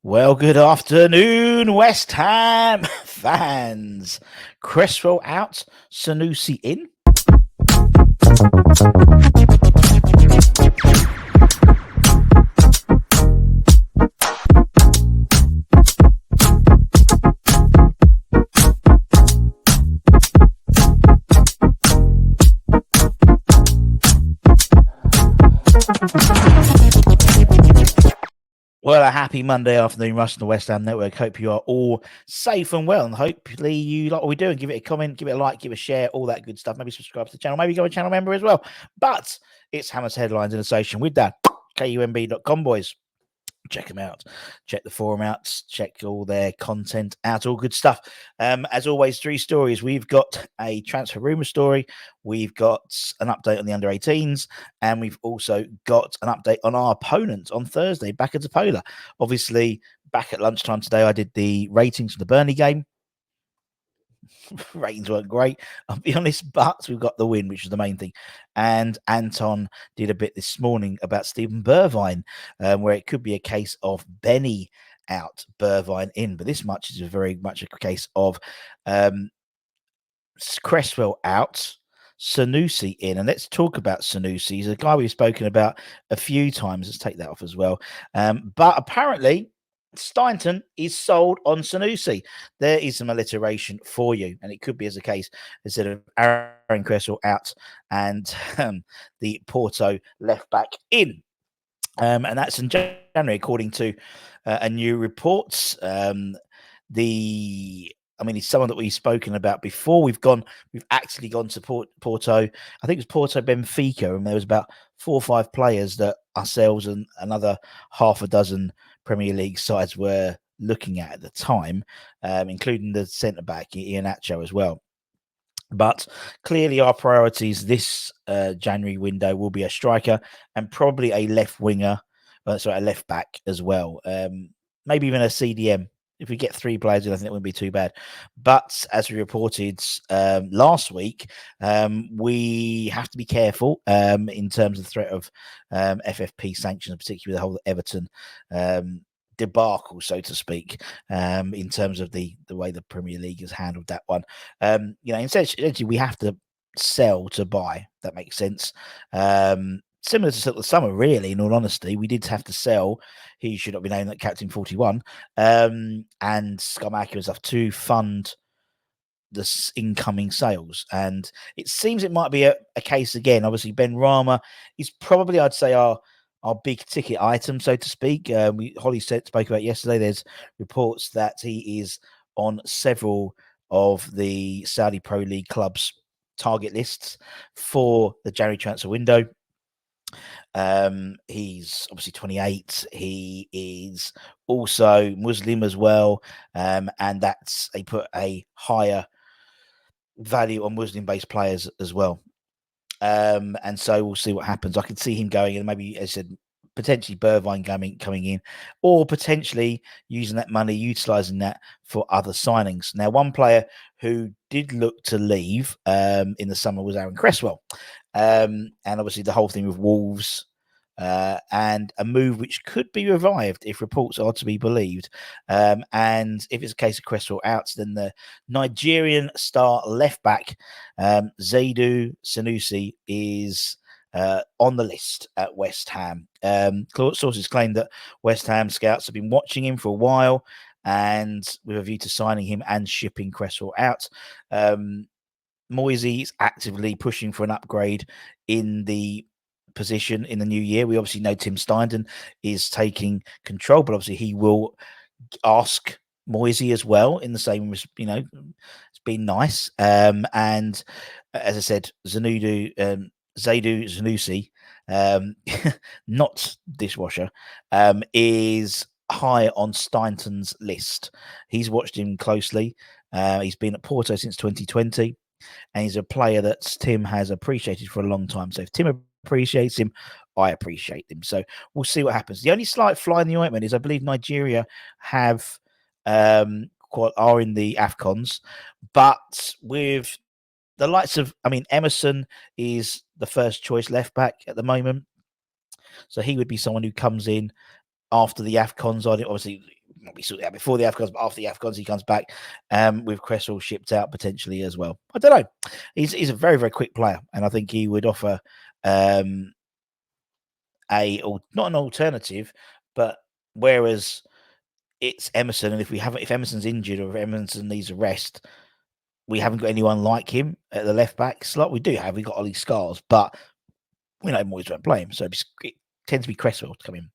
Well, good afternoon, West Ham fans. Cresswell out, Sanusi in. Well, a happy Monday afternoon, Russ and the West Ham Network. Hope you are all safe and well, and hopefully you like what we do and give it a comment, give it a like, give it a share, all that good stuff. Maybe subscribe to the channel, maybe go a channel member as well. But it's Hammer's Headlines in association with that. KUMB.com, boys. Check them out, check the forum out, check all their content out, all good stuff. As always, 3 stories. We've got a transfer rumour story, we've got an update on the under-18s, and we've also got an update on our opponent on Thursday, BACKA TOPLA. Obviously, back at lunchtime today, I did the ratings for the Burnley game. Ratings weren't great, I'll be honest, but we've got the win, which is the main thing. And Anton did a bit this morning about Stephen Bergwijn, where it could be a case of Benny out, Bergwijn in, but this much is very much a case of Cresswell out, Sanusi in. And let's talk about Sanusi. He's a guy we've spoken about a few times. Let's take that off as well. But apparently STEIDTEN is sold on Sanusi. There is some alliteration for you, and it could be as a case instead of Aaron Cresswell out and the Porto left back in. And that's in January, according to a new report. He's someone that we've spoken about before. We've actually gone to Porto. I think it was Porto Benfica, and there was about 4 or 5 players that ourselves and another half a dozen Premier League sides were looking at the time, including the centre back Iheanacho as well. But clearly, our priorities this January window will be a striker and probably a left winger, a left back as well. Maybe even a CDM. If we get 3 players in, I think it wouldn't be too bad. But as we reported last week, we have to be careful in terms of the threat of FFP sanctions, particularly the whole Everton debacle, so to speak, in terms of the way the Premier League has handled that one. Essentially, we have to sell to buy. That makes sense. Similar to the summer, really, in all honesty. We did have to sell. He should not be named that Captain 41 and Skamaka and stuff to fund the incoming sales. And it seems it might be a case again. Obviously, Ben Rama is probably, I'd say, our big ticket item, so to speak. Holly spoke about yesterday. There's reports that he is on several of the Saudi Pro League clubs' target lists for the January transfer window. He's obviously 28. He is also Muslim as well, and that's they put a higher value on Muslim-based players as well. And so we'll see what happens. I could see him going, and maybe, as I said, potentially Bergwijn coming in, or potentially using that money, utilising that for other signings. Now, one player who did look to leave in the summer was Aaron Cresswell. And obviously the whole thing with Wolves and a move which could be revived if reports are to be believed. And if it's a case of Cresswell out, then the Nigerian star left back, Zaidu Sanusi, is on the list at West Ham. Sources claim that West Ham scouts have been watching him for a while, and with a view to signing him and shipping Cresswell out. Moisey is actively pushing for an upgrade in the position in the new year. We obviously know Tim Steindten is taking control, but obviously he will ask Moisey as well, in the same, it's been nice. And as I said, Zaidu Sanusi, not dishwasher, is high on Steintten's list. He's watched him closely. He's been at Porto since 2020. And he's a player that Tim has appreciated for a long time. So if Tim appreciates him, I appreciate him. So we'll see what happens. The only slight fly in the ointment is I believe Nigeria are in the AFCONs, but with the likes of, Emerson is the first choice left back at the moment. So he would be someone who comes in after the AFCONs. Obviously, we saw that before the AFCONs, but after the AFCONs, he comes back with Cresswell shipped out potentially as well. I don't know. He's a very, very quick player, and I think he would offer not an alternative, but whereas it's Emerson, and if Emerson's injured or if Emerson needs a rest, we haven't got anyone like him at the left back slot. We do have. We've got Ollie Scars, but we know Moyes won't play him, so it tends to be Cresswell to come in,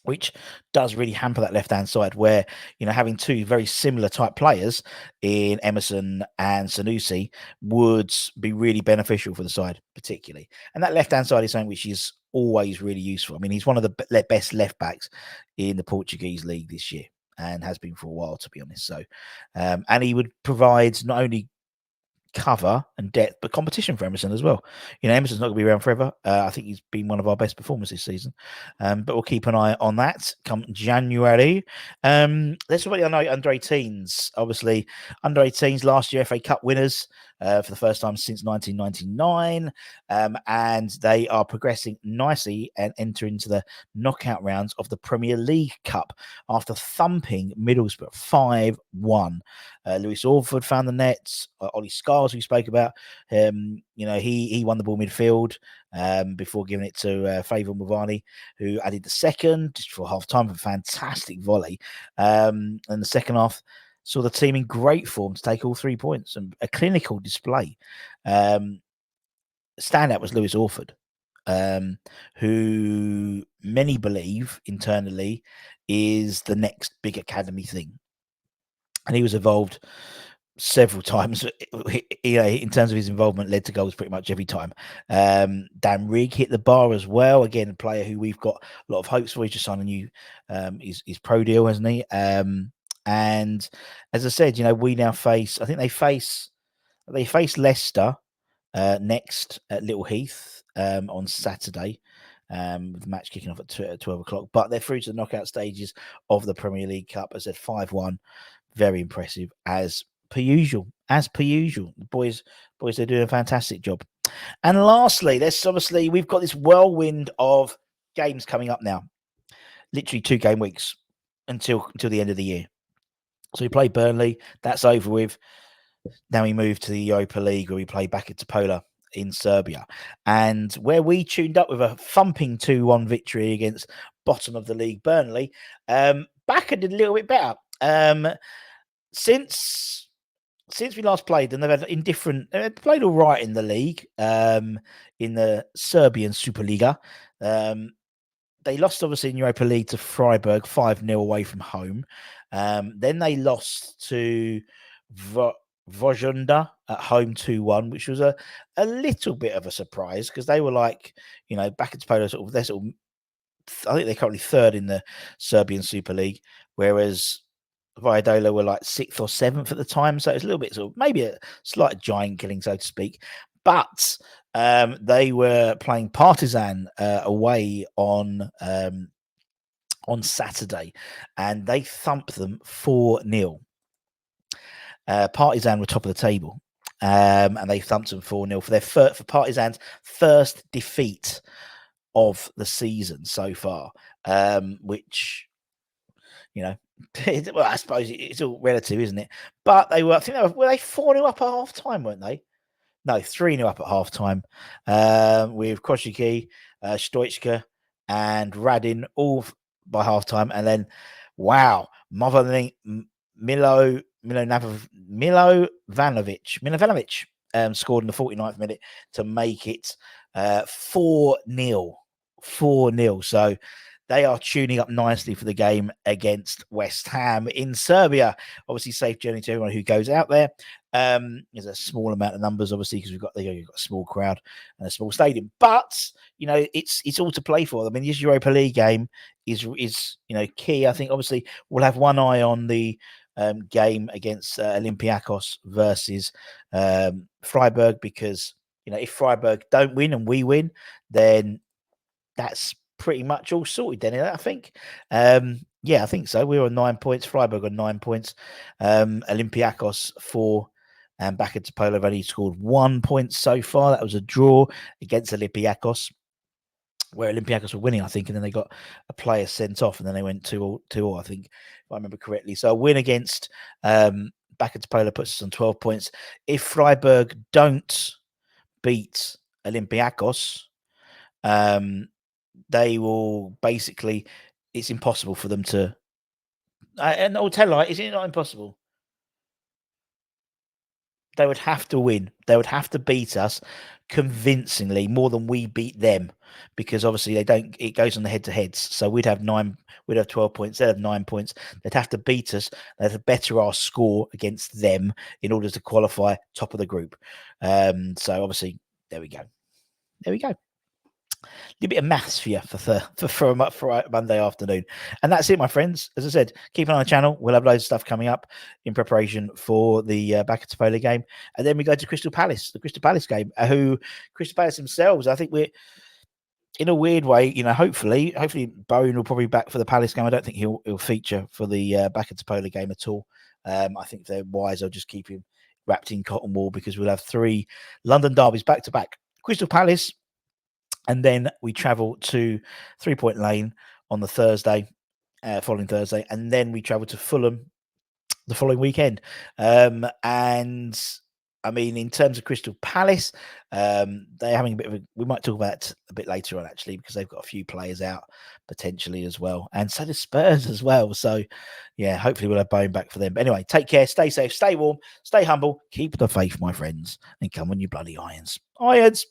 which does really hamper that left-hand side where, having two very similar type players in Emerson and Sanusi would be really beneficial for the side, particularly. And that left-hand side is something which is always really useful. I mean, he's one of the best left-backs in the Portuguese league this year and has been for a while, to be honest. So, and he would provide not only cover and depth, but competition for Emerson as well. Emerson's not going to be around forever. I think he's been one of our best performers this season, but we'll keep an eye on that come January. Let's talk about the under 18s. Obviously, under 18s last year FA Cup winners for the first time since 1999, and they are progressing nicely and enter into the knockout rounds of the Premier League Cup after thumping Middlesbrough 5-1. Lewis Orford found the nets. Ollie Scars, we spoke about, he won the ball midfield before giving it to Favour Mavani, who added the second just for half time. A fantastic volley. And the second half saw the team in great form to take all 3 points and a clinical display. Standout was Lewis Orford, who many believe internally is the next big academy thing. And he was involved several times, in terms of his involvement, led to goals pretty much every time. Dan Rigg hit the bar as well. Again, a player who we've got a lot of hopes for. He's just signed a new his pro deal, hasn't he? And as I said, we now face, I think they face Leicester next at Little Heath on Saturday. With the match kicking off at 12 o'clock. But they're through to the knockout stages of the Premier League Cup. As I said, 5-1. Very impressive, as per usual. The boys, they're doing a fantastic job. And lastly, we've got this whirlwind of games coming up now. Literally 2 game weeks until the end of the year. So we play Burnley. That's over with. Now we move to the Europa League, where we play BACKA TOPLA in Serbia, and where we tuned up with a thumping 2-1 victory against bottom of the league Burnley. BACKA did a little bit better. Since we last played, and they've played all right in the league, in the Serbian Superliga. They lost obviously in Europa League to Freiburg 5-0 away from home. Then they lost to Vojunda at home 2-1, which was a little bit of a surprise because they were BACKA TOPLA I think they're currently 3rd in the Serbian Super League, whereas Valladolid were 6th or 7th at the time. So it's a little bit maybe a slight giant killing, so to speak. But they were playing Partizan away on Saturday, and they thumped them 4-0. Partizan were top of the table, and they thumped them 4-0 for Partizan's first defeat of the season so far, which, well, I suppose it's all relative, isn't it? But were 4-0 up at half time, weren't they? No, 3-0 up at half time, with Koshiki, Stoichka, and Radin all by half time. And then, wow, Milovanovic scored in the 49th minute to make it 4-0. 4-0. So they are tuning up nicely for the game against West Ham in Serbia. Obviously, safe journey to everyone who goes out there. There's a small amount of numbers, obviously, because you've got a small crowd and a small stadium. But it's all to play for. I mean, this Europa League game is key. I think obviously we'll have one eye on the game against Olympiacos versus Freiburg, because if Freiburg don't win and we win, then that's pretty much all sorted then, I think. I think so. We're on 9 points. Freiburg on 9 points. Olympiacos 4, and BACKA TOPLA have only scored 1 point so far. That was a draw against Olympiacos. where Olympiacos were winning, I think, and then they got a player sent off, and then they went 2-2, I think, if I remember correctly. So a win against BACKA TOPLA puts us on 12 points. If Freiburg don't beat Olympiacos, they will basically, it's impossible for them to. And I'll tell you, is it not impossible? They would have to win. They would have to beat us convincingly more than we beat them, because obviously they don't. It goes on the head-to-heads. So we'd have 12 points. They'd have 9 points. They'd have to beat us. They'd have to better our score against them in order to qualify top of the group. So obviously, there we go. There we go. A little bit of maths for you for Monday afternoon. And that's it, my friends. As I said, keep an eye on the channel. We'll have loads of stuff coming up in preparation for the BACKA TOPLA game. And then we go to Crystal Palace, the Crystal Palace game, who Crystal Palace themselves, I think we're, in a weird way, hopefully Bowen will probably be back for the Palace game. I don't think he'll feature for the BACKA TOPLA game at all. I think they're wise. I'll just keep him wrapped in cotton wool, because we'll have 3 London derbies back to back. Crystal Palace, and then we travel to 3 Point Lane on the Thursday, following Thursday, and then we travel to Fulham the following weekend. And I mean, in terms of Crystal Palace, they're having a bit of we might talk about it a bit later on, actually, because they've got a few players out potentially as well. And so does Spurs as well. So, yeah, hopefully we'll have Bowen back for them. But anyway, take care, stay safe, stay warm, stay humble, keep the faith, my friends, and come on, you bloody irons. Irons!